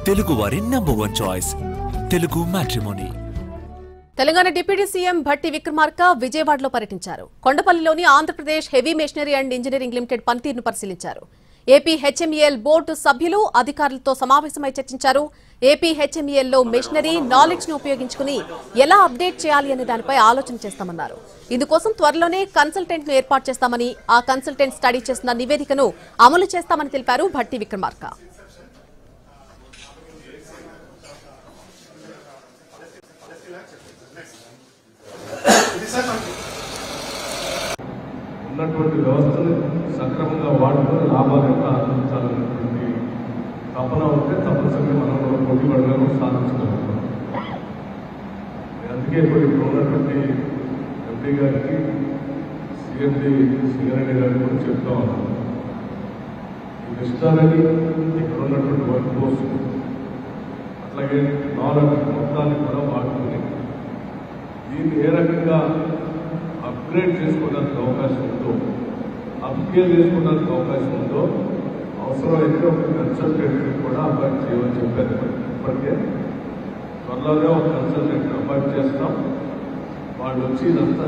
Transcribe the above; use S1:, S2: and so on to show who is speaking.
S1: తెలుగు వారి number 1 choice Telugu matrimony.
S2: Telangana deputy CM Bhatti Vikramarka విజయవాడలో పర్యటించారు. కొండపల్లిలోని Andhra Pradesh heavy machinery and engineering limited పనితీరును పరిశీలించారు. ఏపీ హెచ్ఎంఈఎల్ బోర్డు సభ్యులు అధికారులతో సమావేశమై చర్చించారు. ఏపీ హెచ్ఎంఈఎల్లో మెషినరీ నాలెడ్జ్ ను ఉపయోగించుకుని ఎలా అప్డేట్ చేయాలి అనే దానిపై ఆలోచన చేస్తామన్నారు. ఇందుకోసం త్వరలోనే కన్సల్టెంట్ ను ఏర్పాటు చేస్తామని, ఆ కన్సల్టెంట్ స్టడీ చేసిన నివేదికను అమలు చేస్తామని తెలిపారు భట్టి విక్రమార్క.
S3: ఉన్నటువంటి వ్యవస్థను సక్రమంగా వాడుకొని లాభాలు ఎంత ఆర్జించాలనేటువంటి తపన ఉంటే తప్పనిసరిగా మనం పోటీ పడగలను సాధించగలుగుతాం. అందుకే ఇప్పుడు ఉన్నటువంటి ఎంపీ గారికి సిఎండి సింగరెడ్డి గారికి కూడా చెప్తా ఉన్నాం. ఈ విషయాలని ఇక్కడ ఉన్నటువంటి వర్క్ ఫోర్స్ అట్లాగే నాలెడ్జ్ మొత్తాన్ని కూడా వాడుకొని దీన్ని ఏ రకంగా అప్గ్రేడ్ చేసుకోవడానికి అవకాశం ఉందో, అప్గ్రేడ్ చేసుకోవడానికి అవకాశం ఉందో అవసరమైతే ఒక కన్సల్టెంట్ కూడా అపాయింట్ చేయమని చెప్పారు. ఇప్పటికే త్వరలోనే ఒక కన్సల్టెంట్ అపాయింట్ చేస్తాం. వాళ్ళు వచ్చి ఇదంతా